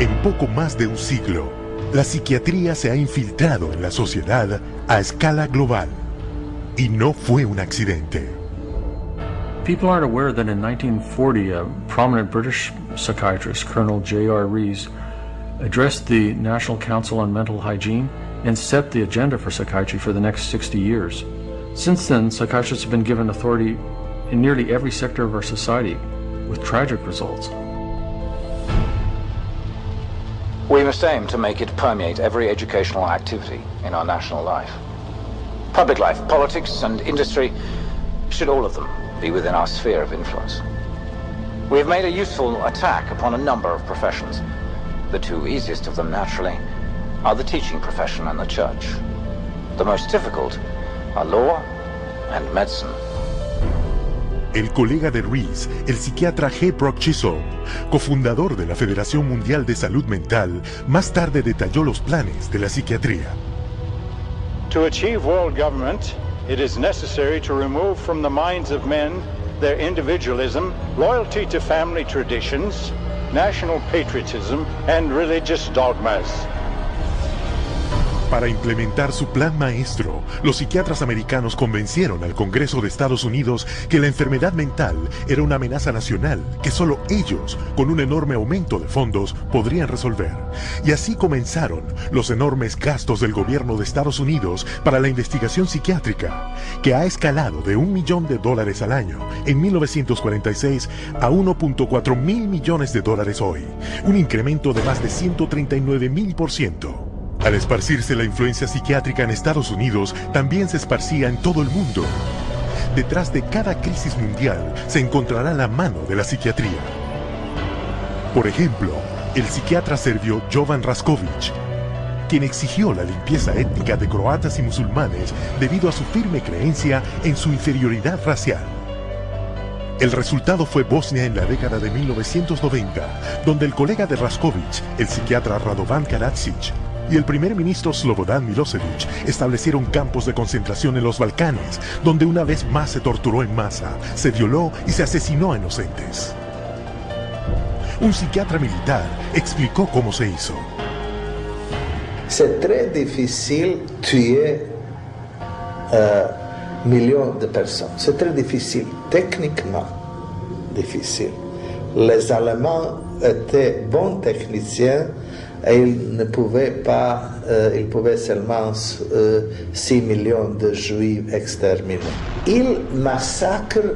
En poco más de un siglo, la psiquiatría se ha infiltrado en la sociedad a escala global. Y no fue un accidente. People aren't aware that in 1940, a prominent British psychiatrist, Colonel J.R. Rees, addressed the National Council on Mental Hygiene and set the agenda for psychiatry for the next 60 years. Since then, psychiatrists have been given authority in nearly every sector of our society, with tragic results. We must aim to make it permeate every educational activity in our national life. Public life, politics and industry should all of them be within our sphere of influence. We have made a useful attack upon a number of professions. The two easiest of them, naturally, are the teaching profession and the church. The most difficult are law and medicine. El colega de Rees, el psiquiatra G. Brock Chisholm, cofundador de la Federación Mundial de Salud Mental, más tarde detalló los planes de la psiquiatría. To achieve world government, it is necessary to remove from the minds of men their individualism, loyalty to family traditions, national patriotism, and religious dogmas. Para implementar su plan maestro, los psiquiatras americanos convencieron al Congreso de Estados Unidos que la enfermedad mental era una amenaza nacional que solo ellos, con un enorme aumento de fondos, podrían resolver. Y así comenzaron los enormes gastos del gobierno de Estados Unidos para la investigación psiquiátrica, que ha escalado de $1 millón al año en 1946 a $1.4 mil millones hoy, un incremento de más de 139.000%. Al esparcirse la influencia psiquiátrica en Estados Unidos, también se esparcía en todo el mundo. Detrás de cada crisis mundial se encontrará la mano de la psiquiatría. Por ejemplo, el psiquiatra serbio Jovan Raskovic, quien exigió la limpieza étnica de croatas y musulmanes debido a su firme creencia en su inferioridad racial. El resultado fue Bosnia en la década de 1990, donde el colega de Raskovic, el psiquiatra Radovan Karadzic, y el primer ministro Slobodan Milosevic establecieron campos de concentración en los Balcanes, donde una vez más se torturó en masa, se violó y se asesinó a inocentes. Un psiquiatra militar explicó cómo se hizo. C'est très difficile tuer millions de personnes. C'est très difficile, techniquement difficile. Les Allemands étaient bons techniciens et ils ne pouvaient pas, ils pouvaient seulement 6 millions de Juifs exterminés. Ils massacrent,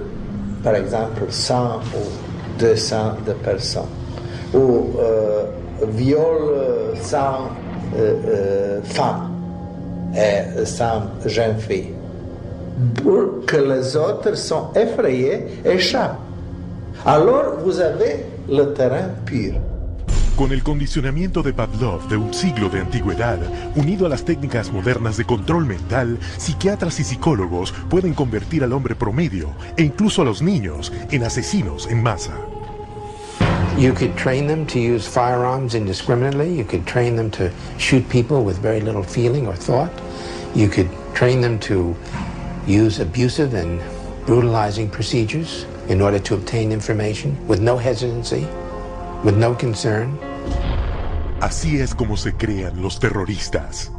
par exemple, 100 ou 200 de personnes, ou violent 100 femmes et 100 jeunes filles, pour que les autres sont effrayés et échappent. Alors vous avez le terrain pur. Con el condicionamiento de Pavlov de un siglo de antigüedad, unido a las técnicas modernas de control mental, psiquiatras y psicólogos pueden convertir al hombre promedio, e incluso a los niños, en asesinos en masa. You could train them to use firearms indiscriminately. You could train them to shoot people with very little feeling or thought. You could train them to use abusive and brutalizing procedures in order to obtain information with no hesitancy, with no concern. Así es como se crean los terroristas.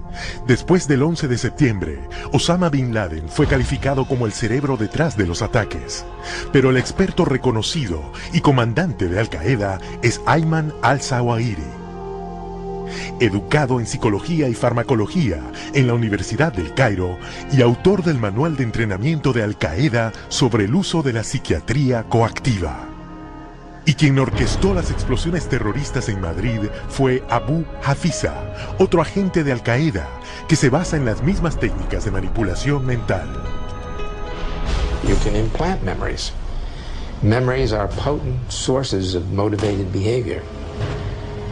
Después del 11 de septiembre, Osama Bin Laden fue calificado como el cerebro detrás de los ataques. Pero el experto reconocido y comandante de Al-Qaeda es Ayman al-Zawahiri. Educado en Sicología y Farmacología en la Universidad del Cairo y autor del manual de entrenamiento de Al-Qaeda sobre el uso de la psiquiatría coactiva. Y quien orquestó las explosiones terroristas en Madrid fue Abu Hafiza, otro agente de Al-Qaeda, que se basa en las mismas técnicas de manipulación mental. You can implant memories. Memories are potent sources of motivated behavior.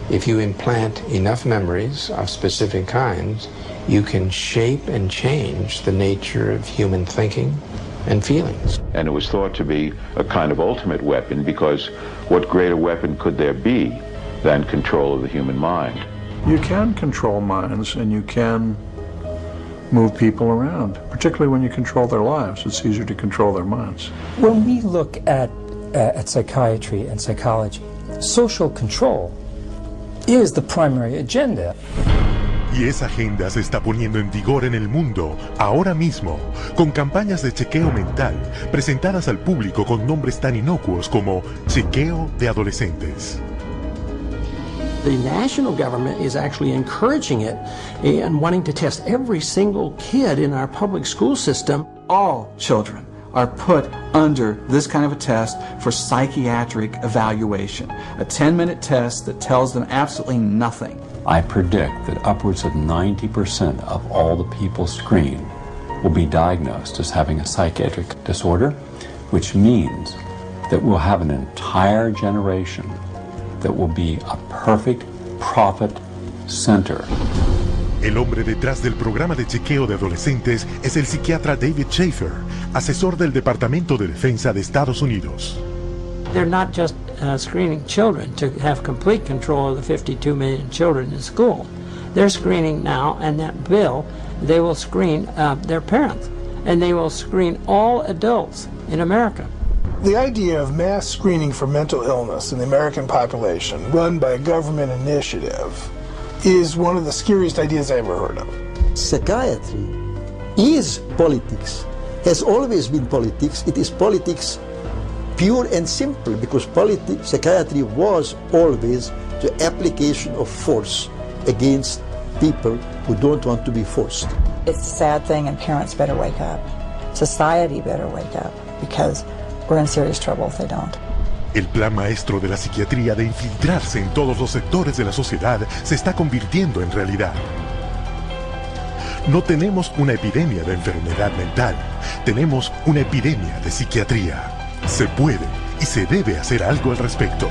If you implant enough memories of specific kinds, you can shape and change the nature of human thinking and feelings. And it was thought to be a kind of ultimate weapon, because what greater weapon could there be than control of the human mind? You can control minds, and you can move people around, particularly when you control their lives. It's easier to control their minds. When we look at psychiatry and psychology, social control is the primary agenda. Y esa agenda se está poniendo en vigor en el mundo, ahora mismo, con campañas de chequeo mental presentadas al público con nombres tan inocuos como chequeo de adolescentes. The national government is actually encouraging it and wanting to test every single kid in our public school system. All children are put under this kind of a test for psychiatric evaluation, a 10-minute test that tells them absolutely nothing. I predict that upwards of 90% of all the people screened will be diagnosed as having a psychiatric disorder, which means that we'll have an entire generation that will be a perfect profit center. El hombre detrás del programa de chequeo de adolescentes es el psiquiatra David Schaefer, asesor del Departamento de Defensa de Estados Unidos. They're not just screening children to have complete control of the 52 million children in school. They're screening now, and that bill, they will screen their parents, and they will screen all adults in America. The idea of mass screening for mental illness in the American population, run by a government initiative, is one of the scariest ideas I ever heard of. Psychiatry is politics, has always been politics. It is politics pure and simple, because psychiatry was always the application of force against people who don't want to be forced. It's a sad thing, and parents better wake up. Society better wake up, because we're in serious trouble if they don't. El plan maestro de la psiquiatría de infiltrarse en todos los sectores de la sociedad se está convirtiendo en realidad. No tenemos una epidemia de enfermedad mental, tenemos una epidemia de psiquiatría. Se puede y se debe hacer algo al respecto.